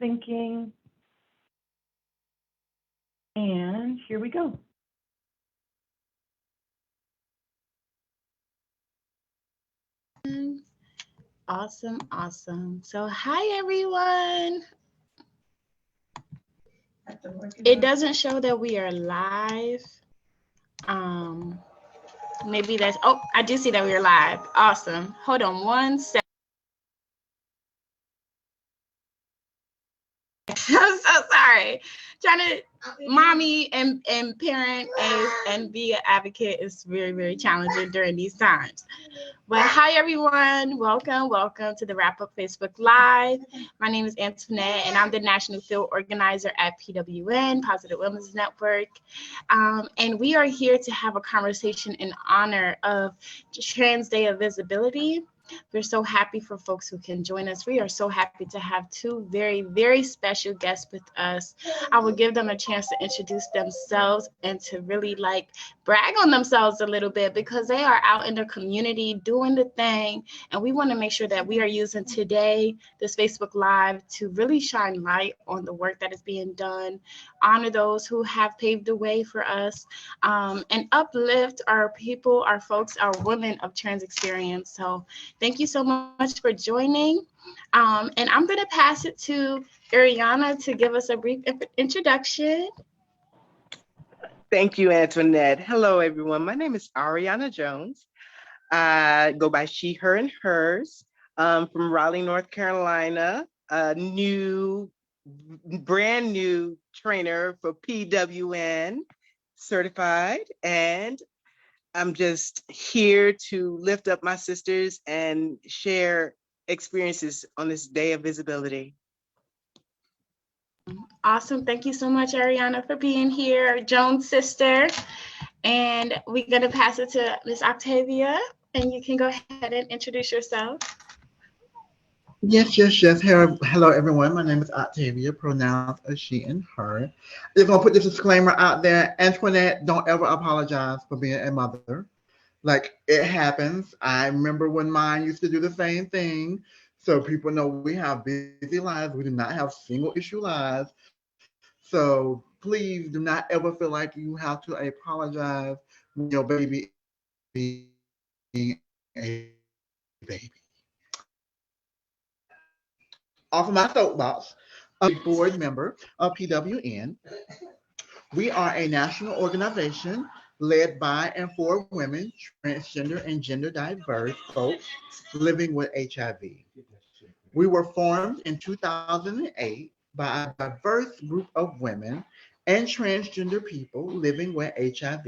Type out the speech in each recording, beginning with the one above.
syncing. And here we go. Awesome, awesome. So hi everyone. It doesn't show that we are live. Maybe that's, oh, I do see that we are live. Awesome. Hold on one second. I'm so sorry. Trying to mommy and parent and be an advocate is very, very challenging during these times. But hi everyone, welcome to the Wrap Up Facebook Live. My name is Antoinette and I'm the National Field Organizer at PWN, Positive Women's Network. And we are here to have a conversation in honor of Trans Day of Visibility. We're so happy for folks who can join us. We are so happy to have two very, very special guests with us. I will give them a chance to introduce themselves and to really brag on themselves a little bit because they are out in the community doing the thing. And we want to make sure that we are using today, this Facebook Live, to really shine light on the work that is being done, honor those who have paved the way for us, and uplift our people, our folks, our women of trans experience. So thank you so much for joining. And I'm going to pass it to Arianna to give us a brief introduction. Thank you, Antoinette. Hello, everyone. My name is Arianna Jones. I go by she, her, and hers. From Raleigh, North Carolina. A brand new trainer for PWN certified. And I'm just here to lift up my sisters and share experiences on this day of visibility. Awesome. Thank you so much, Arianna, for being here, Jones sister. And we're going to pass it to Miss Octavia, and you can go ahead and introduce yourself. Yes. Hello, everyone. My name is Octavia, pronouns as she and her. I'm just going to put this disclaimer out there. Antoinette, don't ever apologize for being a mother. Like, it happens. I remember when mine used to do the same thing. So people know we have busy lives. We do not have single issue lives. So please do not ever feel like you have to apologize when your baby is being a baby. Off of my soapbox, board member of PWN. We are a national organization led by and for women, transgender, and gender diverse folks living with HIV. We were formed in 2008 by a diverse group of women and transgender people living with HIV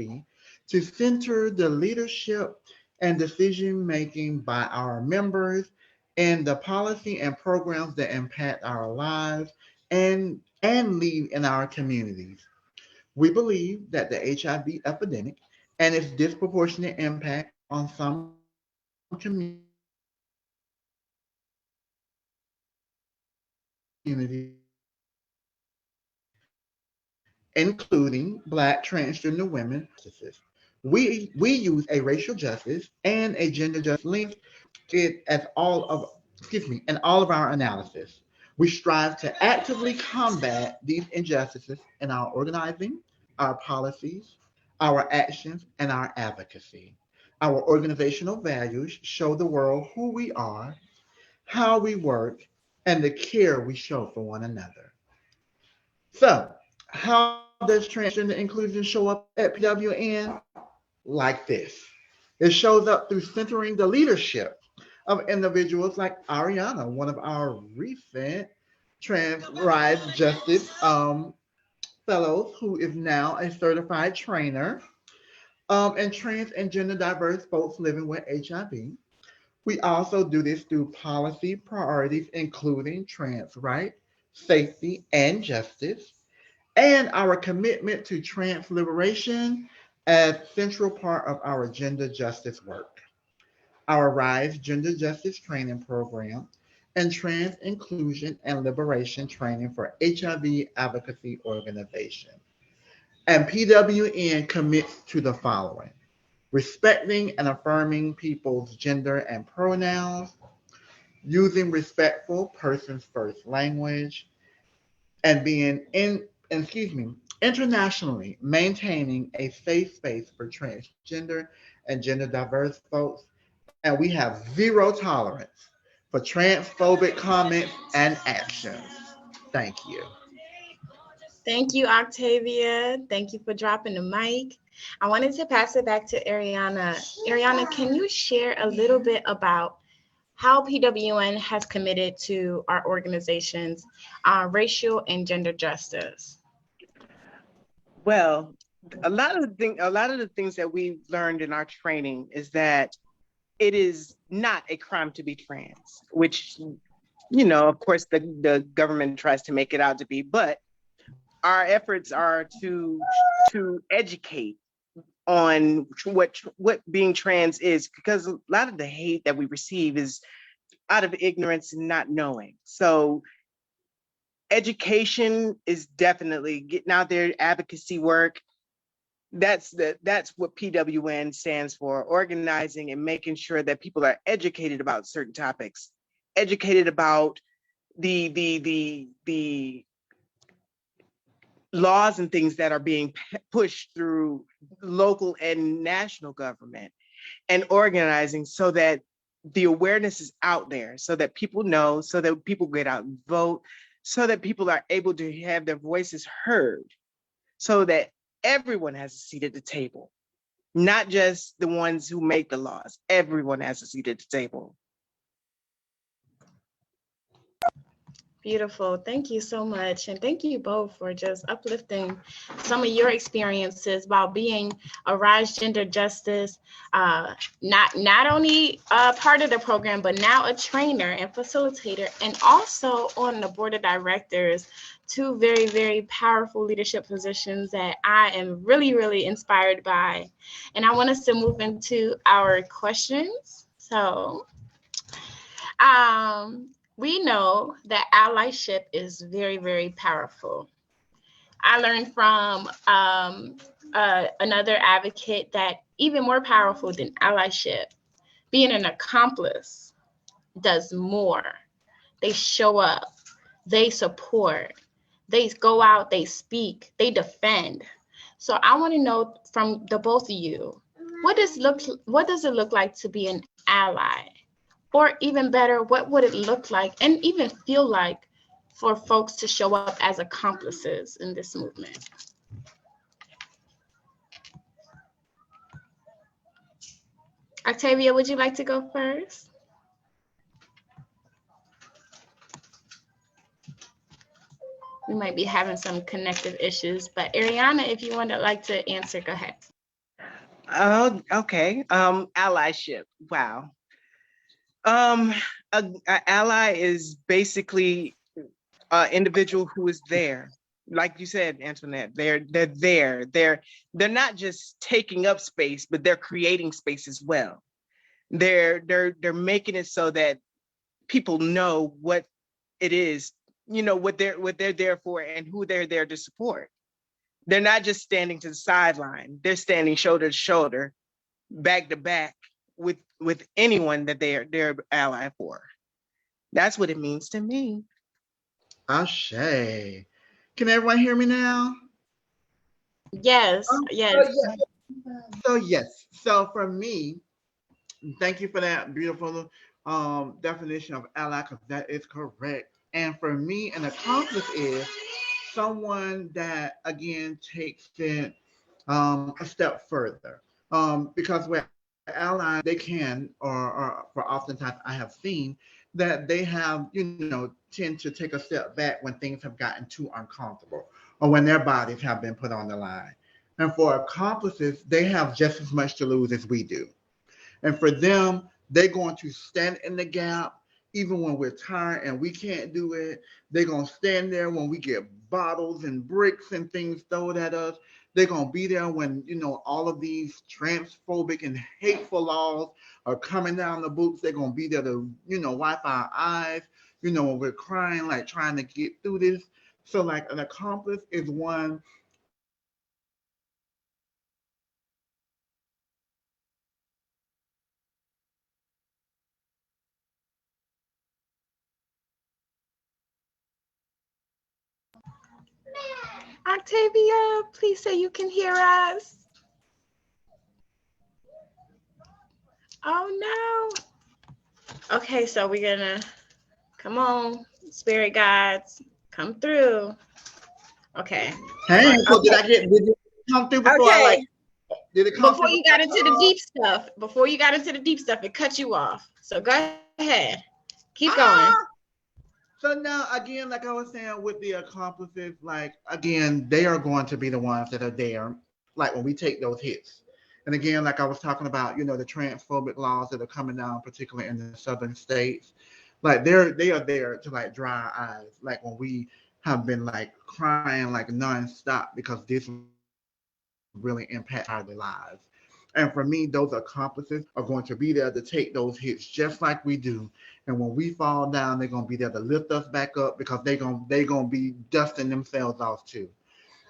to center the leadership and decision making by our members and the policy and programs that impact our lives and lead in our communities. We believe that the HIV epidemic and its disproportionate impact on some communities including Black transgender women. We use a racial justice and a gender justice lens it as in all of our analysis. We strive to actively combat these injustices in our organizing, our policies, our actions, and our advocacy. Our organizational values show the world who we are, how we work, and the care we show for one another. So, how does transgender inclusion show up at PWN? Like this. It shows up through centering the leadership of individuals like Arianna, one of our recent trans rights justice fellows, who is now a certified trainer, and trans and gender diverse folks living with HIV. We also do this through policy priorities, including trans rights, safety, and justice, and our commitment to trans liberation as central part of our gender justice work. Our RISE Gender Justice Training Program and Trans Inclusion and Liberation Training for HIV Advocacy Organization. And PWN commits to the following: respecting and affirming people's gender and pronouns, using respectful person's first language, and being internationally maintaining a safe space for transgender and gender diverse folks. And we have zero tolerance for transphobic comments and actions. Thank you. Thank you, Octavia. Thank you for dropping the mic. I wanted to pass it back to Arianna. Arianna, can you share a little bit about how PWN has committed to our organization's racial and gender justice? Well, a lot of the things that we learned in our training is that it is not a crime to be trans, which, of course, the government tries to make it out to be, but our efforts are to educate on what being trans is, because a lot of the hate that we receive is out of ignorance and not knowing. So education is definitely getting out there, advocacy work. That's what PWN stands for: organizing and making sure that people are educated about certain topics, educated about the laws and things that are being pushed through local and national government, and organizing so that the awareness is out there, so that people know, so that people get out and vote, so that people are able to have their voices heard, so that everyone has a seat at the table, not just the ones who make the laws. Everyone has a seat at the table. Beautiful. Thank you so much. And thank you both for just uplifting some of your experiences while being a Rise Gender Justice, not only part of the program, but now a trainer and facilitator, and also on the board of directors, two very, very powerful leadership positions that I am really, really inspired by. And I want us to move into our questions. So, we know that allyship is very, very powerful. I learned from another advocate that even more powerful than allyship, being an accomplice does more. They show up, they support, they go out, they speak, they defend. So I want to know from the both of you, what does it look like to be an ally? Or even better, what would it look like and even feel like for folks to show up as accomplices in this movement? Octavia, would you like to go first? We might be having some connective issues, but Arianna, if you would like to answer, go ahead. Oh, okay. Allyship. Wow. A ally is basically an individual who is there. Like you said, Antoinette, they're there. They're not just taking up space, but they're creating space as well. They're making it so that people know what it is, what they're there for and who they're there to support. They're not just standing to the sideline. They're standing shoulder to shoulder, back to back with anyone that they're ally for. That's what it means to me. Ashe. Can everyone hear me now? Yes, yes. Yes. So for me, thank you for that beautiful definition of ally, because that is correct. And for me, an accomplice is someone that again takes it a step further. Because where allies, they can, or for oftentimes I have seen that they have, tend to take a step back when things have gotten too uncomfortable or when their bodies have been put on the line. And for accomplices, they have just as much to lose as we do. And for them, they're going to stand in the gap even when we're tired and we can't do it. They're going to stand there when we get bottles and bricks and things thrown at us. They're going to be there when, all of these transphobic and hateful laws are coming down the boots. They're going to be there to, wipe our eyes, when we're crying, like trying to get through this. So like an accomplice is one that Octavia, please say you can hear us. Oh no. Okay, so we're gonna, come on, spirit guides, come through. Okay. Hey, so did it come through before I like, did it come Before through? you got into the deep stuff, it cut you off. So go ahead. Keep going. So now, again, like I was saying with the accomplices, like, again, they are going to be the ones that are there, like when we take those hits. And again, like I was talking about, the transphobic laws that are coming down, particularly in the southern states, like they are there to like dry our eyes, like when we have been like crying like nonstop because this really impact our lives. And for me, those accomplices are going to be there to take those hits just like we do. And when we fall down, they're going to be there to lift us back up because they're gonna be dusting themselves off too.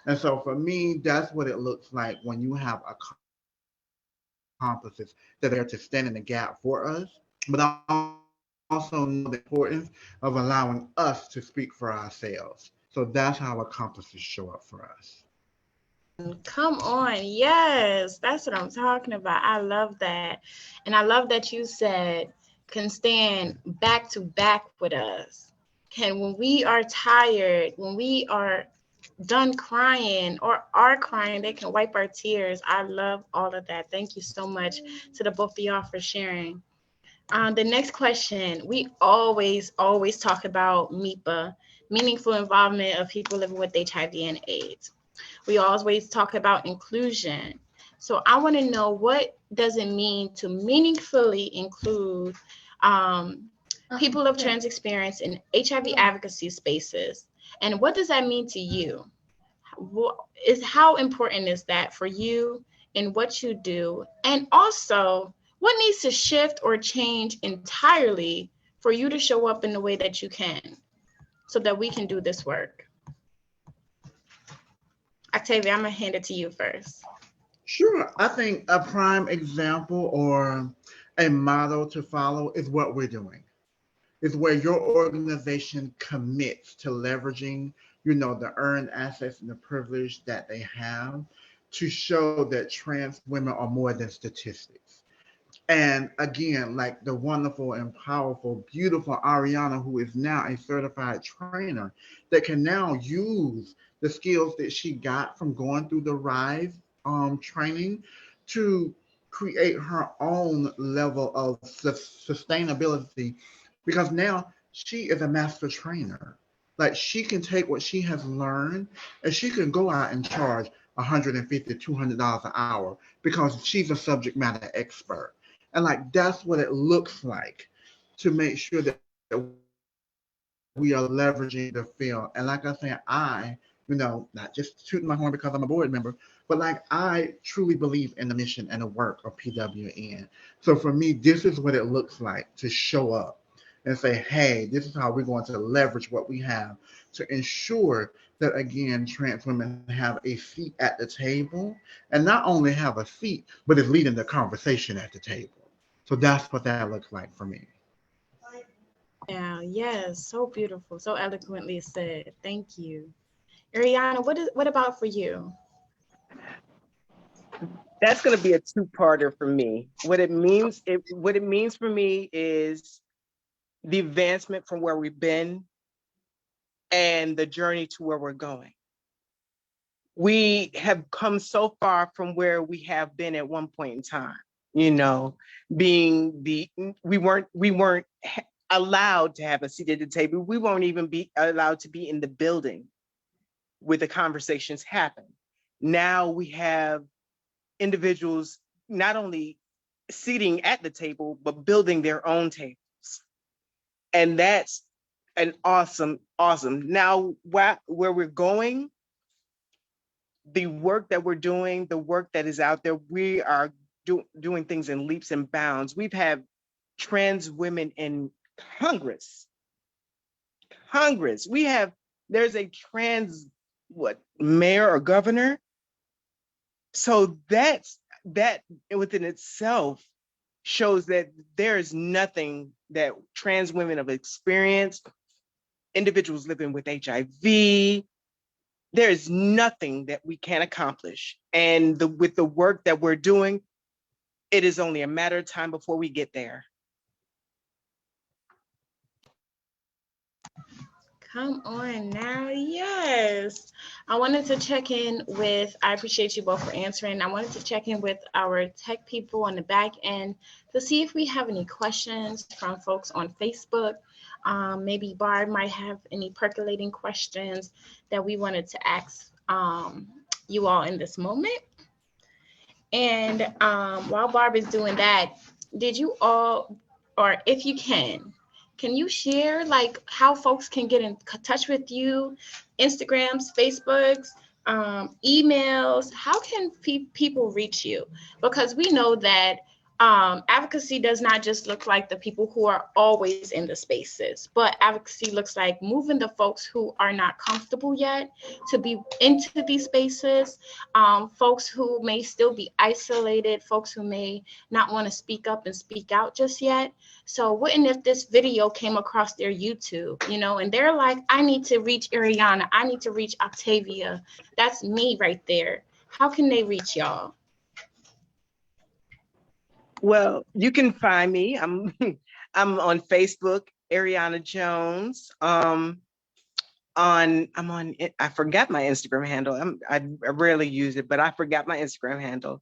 And so for me, that's what it looks like when you have accomplices that are there to stand in the gap for us, but I also know the importance of allowing us to speak for ourselves. So that's how accomplices show up for us. Come on. Yes, that's what I'm talking about. I love that. And I love that you said can stand back to back with us. Can, when we are tired, when we are done crying or are crying, they can wipe our tears. I love all of that. Thank you so much to the both of y'all for sharing. The next question, we always talk about MIPA, meaningful involvement of people living with HIV and AIDS. We always talk about inclusion. So I want to know, what does it mean to meaningfully include people of trans experience in HIV advocacy spaces? And what does that mean to you? How important is that for you in what you do? And also, what needs to shift or change entirely for you to show up in the way that you can, so that we can do this work? Octavia, I'm gonna hand it to you first. Sure. I think a prime example or a model to follow is what we're doing. Is where your organization commits to leveraging, the earned assets and the privilege that they have to show that trans women are more than statistics. And again, like the wonderful and powerful, beautiful Arianna, who is now a certified trainer that can now use the skills that she got from going through the RISE training to create her own level of sustainability because now she is a master trainer. Like she can take what she has learned and she can go out and charge $150, $200 an hour because she's a subject matter expert. And like that's what it looks like to make sure that we are leveraging the field. And like I said, not just shooting my horn because I'm a board member, but like I truly believe in the mission and the work of PWN. So for me, this is what it looks like to show up and say, hey, this is how we're going to leverage what we have to ensure that, again, trans women have a seat at the table and not only have a seat, but is leading the conversation at the table. So that's what that looks like for me. Yeah, yes, so beautiful, so eloquently said. Thank you. Arianna, what about for you? That's going to be a two-parter for me. What it means for me is the advancement from where we've been and the journey to where we're going. We have come so far from where we have been at one point in time, we weren't allowed to have a seat at the table. We won't even be allowed to be in the building where the conversations happen. Now we have individuals not only sitting at the table, but building their own tables. And that's an awesome. Now, where we're going, the work that we're doing, the work that is out there, we are doing things in leaps and bounds. We've had trans women in Congress. There's a trans, mayor or governor. So that within itself shows that there is nothing that trans women of experience, individuals living with HIV, there is nothing that we can't accomplish. And with the work that we're doing, it is only a matter of time before we get there. Come on now, yes. I wanted to check in with, I appreciate you both for answering. I wanted to check in with our tech people on the back end to see if we have any questions from folks on Facebook. Maybe Barb might have any percolating questions that we wanted to ask you all in this moment. And while Barb is doing that, did you all, or if you can you share like how folks can get in touch with you? Instagrams, Facebooks, emails. How can people reach you? Because we know that advocacy does not just look like the people who are always in the spaces, but advocacy looks like moving the folks who are not comfortable yet to be into these spaces, folks who may still be isolated, folks who may not want to speak up and speak out just yet. So what if this video came across their YouTube, and they're like, I need to reach Arianna, I need to reach Octavia. That's me right there. How can they reach y'all? Well, you can find me. I'm on Facebook, Arianna Jones. I'm on, I forgot my Instagram handle. I rarely use it, but I forgot my Instagram handle.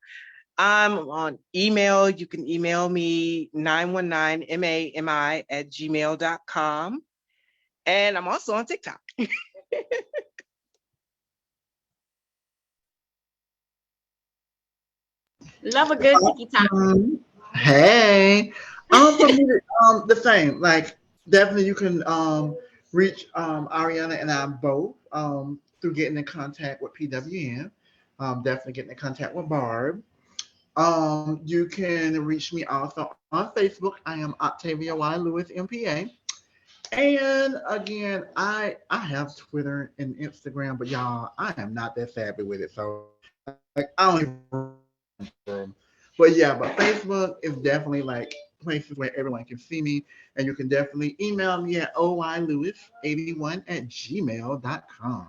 I'm on email. You can email me 919mami@gmail.com. And I'm also on TikTok. Love a good TikTok. Hey, for me, the same. Like, definitely, you can reach Arianna and I both through getting in contact with PWN. Definitely getting in contact with Barb. You can reach me also on Facebook. I am Octavia Y. Lewis, MPA. And again, I have Twitter and Instagram, but y'all, I am not that savvy with it. So like I don't even remember. But yeah, but Facebook is definitely like places where everyone can see me. And you can definitely email me at oylewis81@gmail.com.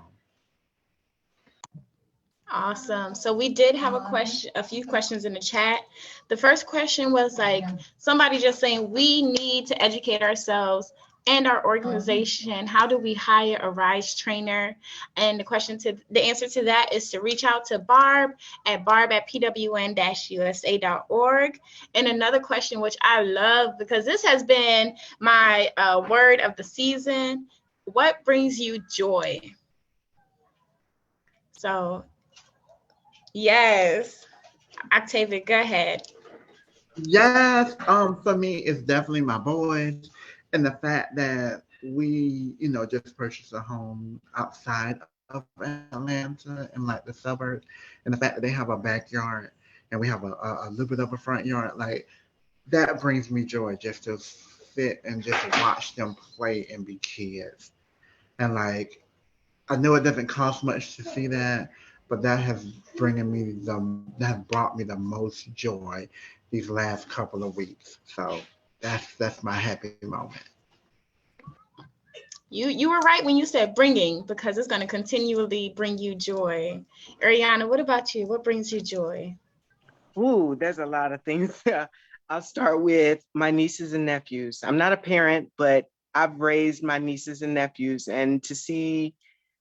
Awesome. So we did have a few questions in the chat. The first question was like somebody just saying we need to educate ourselves and our organization. How do we hire a RISE trainer? And the answer to that is to reach out to Barb at pwn-usa.org. And another question, which I love because this has been my word of the season. What brings you joy? So yes, Octavia, go ahead. Yes, for me, it's definitely my boys and the fact that we, just purchased a home outside of Atlanta in like the suburbs, and the fact that they have a backyard and we have a little bit of a front yard, like that brings me joy just to sit and just watch them play and be kids. And like, I know it doesn't cost much to see that, but that has brought me the most joy these last couple of weeks. So that's my happy moment. You were right when you said bringing, because it's going to continually bring you joy. Arianna, what about you? What brings you joy? Ooh, there's a lot of things. I'll start with my nieces and nephews. I'm not a parent, but I've raised my nieces and nephews, and to see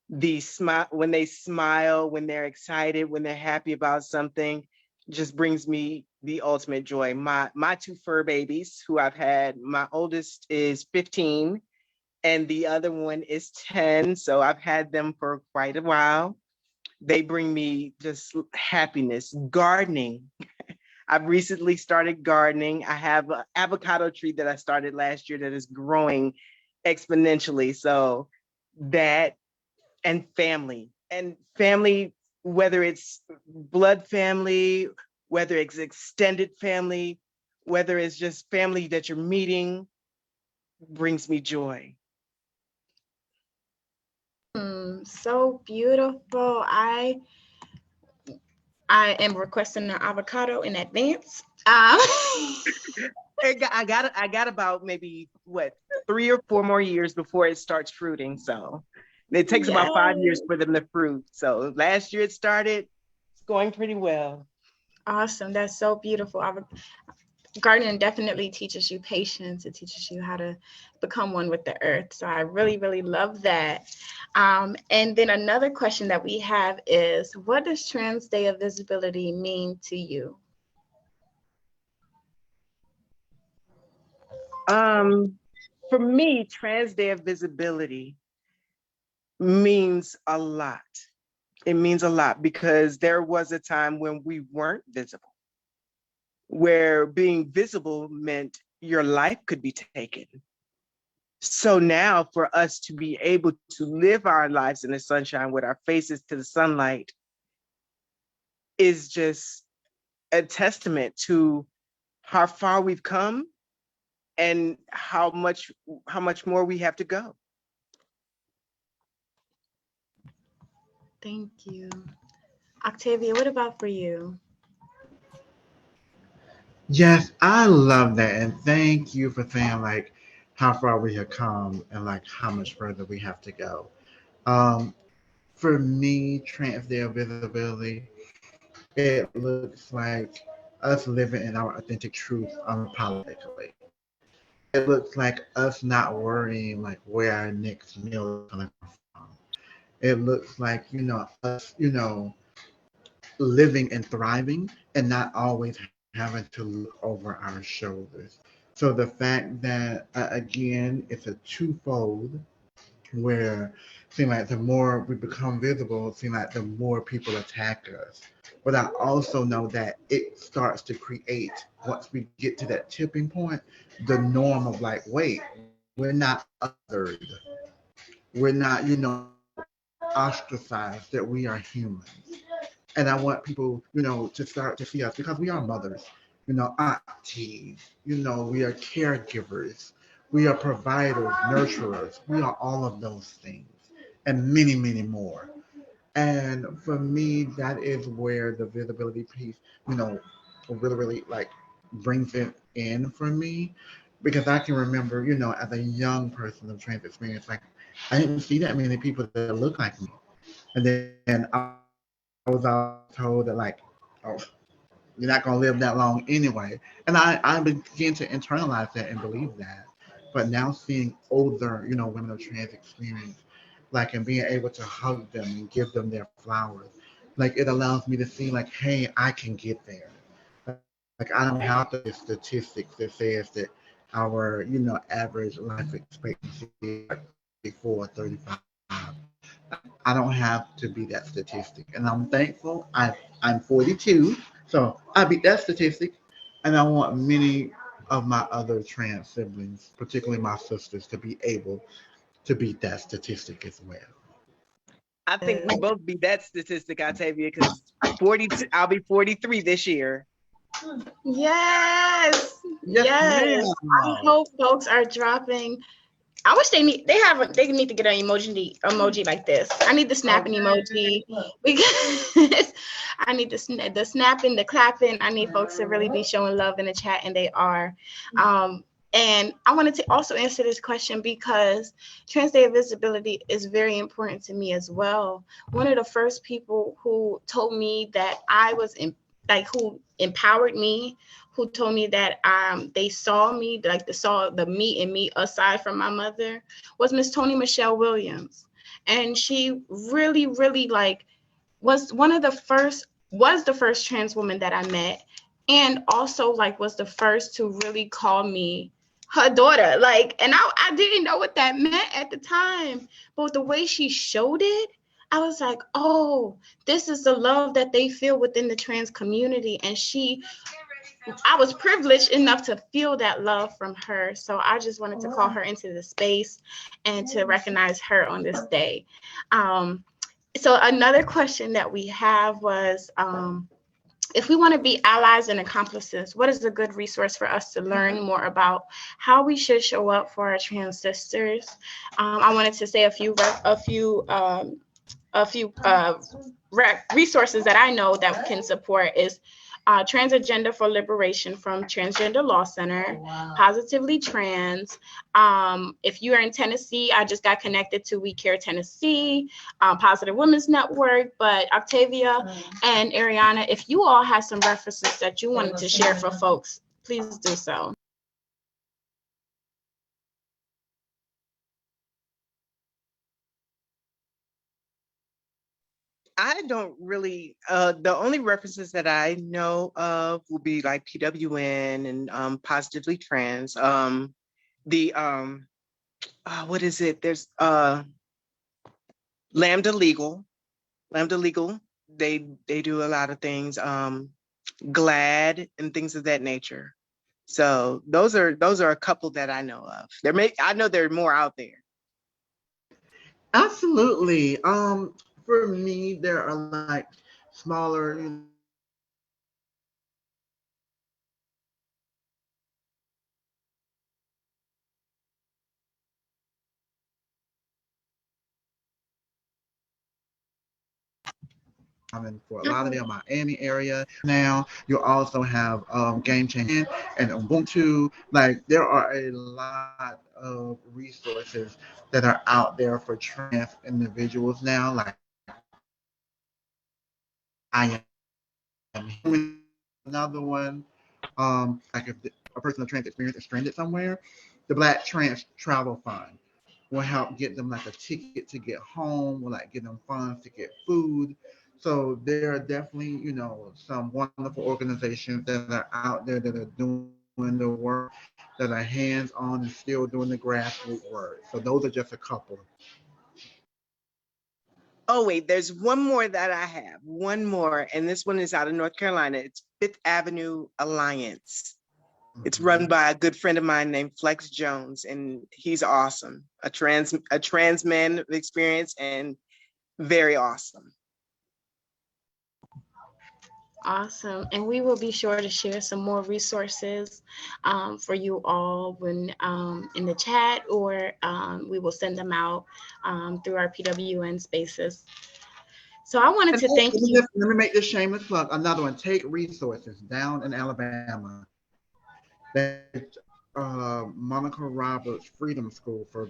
when they smile, when they're excited, when they're happy about something, just brings me the ultimate joy. My two fur babies who I've had, my oldest is 15 and the other one is 10. So I've had them for quite a while. They bring me just happiness. Gardening. I've recently started gardening. I have an avocado tree that I started last year that is growing exponentially. So that, and family, whether it's blood family, whether it's extended family, whether it's just family that you're meeting, brings me joy. So beautiful. I am requesting an avocado in advance. I got about maybe 3 or 4 more years before it starts fruiting. So And it takes about 5 years Yes. for them to fruit. So last year it started, it's going pretty well. Awesome. That's so beautiful. Gardening definitely teaches you patience. It teaches you how to become one with the earth. So I really, really love that. And then another question that we have is, what does Trans Day of Visibility mean to you? For me, Trans Day of Visibility means a lot. It means a lot because there was a time when we weren't visible, where being visible meant your life could be taken. So now for us to be able to live our lives in the sunshine with our faces to the sunlight is just a testament to how far we've come and how much more we have to go. Thank you. Octavia, what about for you? Yes, I love that, and thank you for saying like how far we have come and like how much further we have to go. Um, for me, trans day of visibility, it looks like us living in our authentic truth unapologetically. It looks like us not worrying like where our next meal is gonna come from. It looks like, us, living and thriving and not always having to look over our shoulders. So the fact that, again, it's a twofold where it seems like the more we become visible, it seems like the more people attack us. But I also know that it starts to create, once we get to that tipping point, the norm of like, wait, we're not othered. We're not, ostracized, that we are humans. And I want people, to start to see us because we are mothers, aunties, we are caregivers, we are providers, nurturers, we are all of those things and many, many more. And for me, that is where the visibility piece, really, really like brings it in for me. Because I can remember, as a young person of trans experience, like I didn't see that many people that look like me. And then I was all told that like, oh, you're not gonna live that long anyway. And I began to internalize that and believe that. But now seeing older, women of trans experience, like and being able to hug them and give them their flowers, like it allows me to see like, hey, I can get there. Like I don't have the statistics that says that our, average life expectancy is like 34, 35. I don't have to be that statistic. And I'm thankful. I'm 42, so I beat that statistic. And I want many of my other trans siblings, particularly my sisters, to be able to beat that statistic as well. I think we both beat that statistic, Octavia, because 42, I'll be 43 this year. Yes. Yes, Yes. I ma'am. hope folks are dropping. I wish they need to get an emoji like this. I need the snapping emoji because I need the snapping, the clapping. I need folks to really be showing love in the chat, and they are. And I wanted to also answer this question because Trans Day of Visibility is very important to me as well. One of the first people who told me that I was who empowered me, who told me that they saw me, like they saw the me in me aside from my mother, was Miss Toni Michelle Williams. And she really, really was the first trans woman that I met, and also was the first to really call me her daughter. And I didn't know what that meant at the time, but the way she showed it, I was like, oh, this is the love that they feel within the trans community. And I was privileged enough to feel that love from her. So I just wanted to call her into the space and to recognize her on this day. So another question that we have was, if we want to be allies and accomplices, what is a good resource for us to learn more about how we should show up for our trans sisters? I wanted to say a few resources that I know that can support is Transgender for Liberation from Transgender Law Center, Positively Trans. If you are in Tennessee, I just got connected to We Care Tennessee, Positive Women's Network. But Octavia and Arianna, if you all have some references that you wanted to share for folks, please do so. I don't really, the only references that I know of will be like PWN and Positively Trans. What is it? There's Lambda Legal. Lambda Legal, they do a lot of things, GLAD and things of that nature. So those are a couple that I know of. I know there are more out there. Absolutely. For me, there are like smaller, in Fort Lauderdale, Miami area. Now you also have Game Changer and Ubuntu. Like there are a lot of resources that are out there for trans individuals now. Like I am another one. Like if a person of trans experience is stranded somewhere, the Black Trans Travel Fund will help get them like a ticket to get home, will like get them funds to get food. So there are definitely, some wonderful organizations that are out there that are doing the work, that are hands-on and still doing the grassroots work. So those are just a couple. Oh, wait, there's one more that I have. One more, and this one is out of North Carolina. It's Fifth Avenue Alliance. It's run by a good friend of mine named Flex Jones, and he's awesome. A trans man experience and very awesome. Awesome. And we will be sure to share some more resources for you all when in the chat, or we will send them out through our PWN spaces. So I wanted to thank you. Let me make this shameless plug. Another one, Take Resources down in Alabama. That's Monica Roberts Freedom School for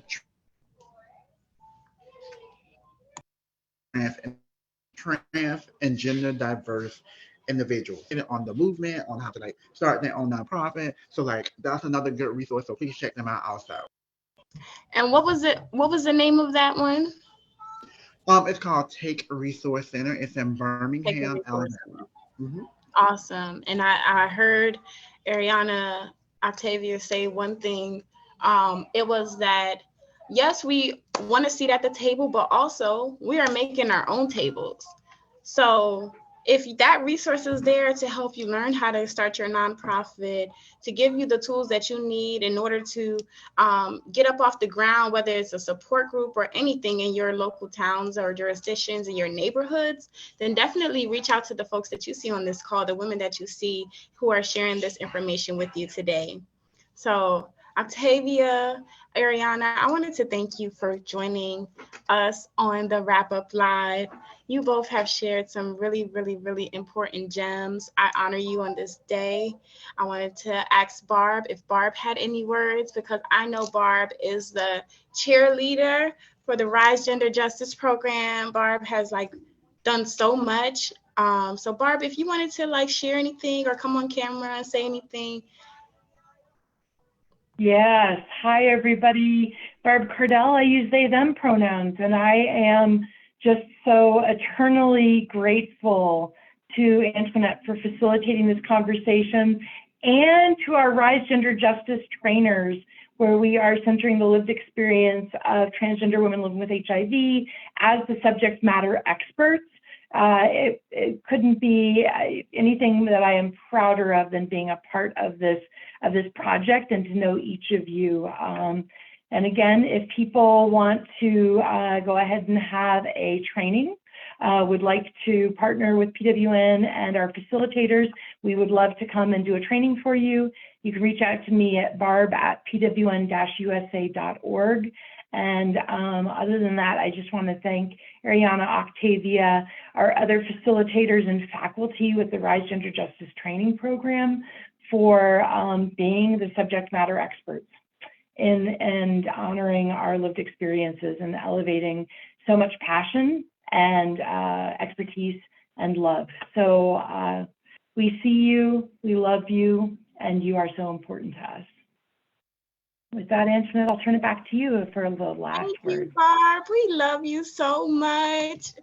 trans and gender diverse individuals on the movement, on how to like start their own nonprofit. So like that's another good resource. So please check them out also. And what was the name of that one? It's called Take Resource Center. It's in Birmingham, Alabama. Mm-hmm. Awesome. And I heard Arianna Octavia say one thing. It was that yes, we want a seat at the table, but also we are making our own tables. So if that resource is there to help you learn how to start your nonprofit, to give you the tools that you need in order to get up off the ground, whether it's a support group or anything in your local towns or jurisdictions in your neighborhoods, then definitely reach out to the folks that you see on this call, the women that you see who are sharing this information with you today. So Octavia, Arianna, I wanted to thank you for joining us on the Wrap Up Live. You both have shared some really, really, really important gems. I honor you on this day. I wanted to ask Barb if Barb had any words, because I know Barb is the cheerleader for the Rise Gender Justice Program. Barb has done so much. So Barb, if you wanted to share anything or come on camera and say anything. Yes. Hi, everybody. Barb Cardell. I use they, them pronouns, and I am just so eternally grateful to Antoinette for facilitating this conversation, and to our Rise Gender Justice trainers, where we are centering the lived experience of transgender women living with HIV as the subject matter experts. It couldn't be anything that I am prouder of than being a part of this project, and to know each of you. And again, if people want to go ahead and have a training, would like to partner with PWN and our facilitators, we would love to come and do a training for you. You can reach out to me at barb@pwn-usa.org. And other than that, I just want to thank Arianna, Octavia, our other facilitators and faculty with the Rise Gender Justice Training Program for being the subject matter experts and honoring our lived experiences and elevating so much passion and expertise and love. So we see you, we love you, and you are so important to us. With that, Antoinette, I'll turn it back to you for the last word. Thank you, Barb. We love you so much.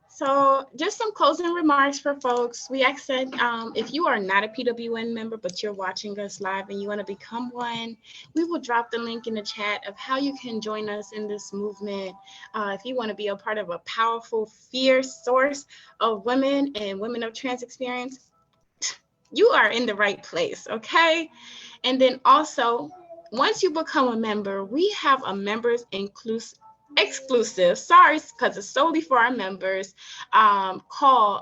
So just some closing remarks for folks. We ask that if you are not a PWN member, but you're watching us live and you want to become one, we will drop the link in the chat of how you can join us in this movement. If you want to be a part of a powerful, fierce source of women and women of trans experience, you are in the right place, okay? And then also, once you become a member, we have a members exclusive, sorry, because it's solely for our members, a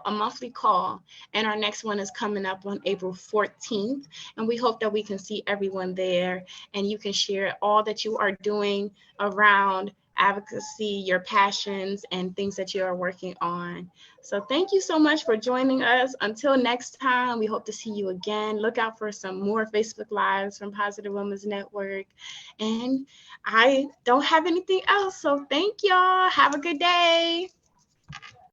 monthly call. And our next one is coming up on April 14th. And we hope that we can see everyone there and you can share all that you are doing around advocacy, your passions, and things that you are working on. So thank you so much for joining us. Until next time, we hope to see you again. Look out for some more Facebook Lives from Positive Women's Network. And I don't have anything else. So thank y'all. Have a good day.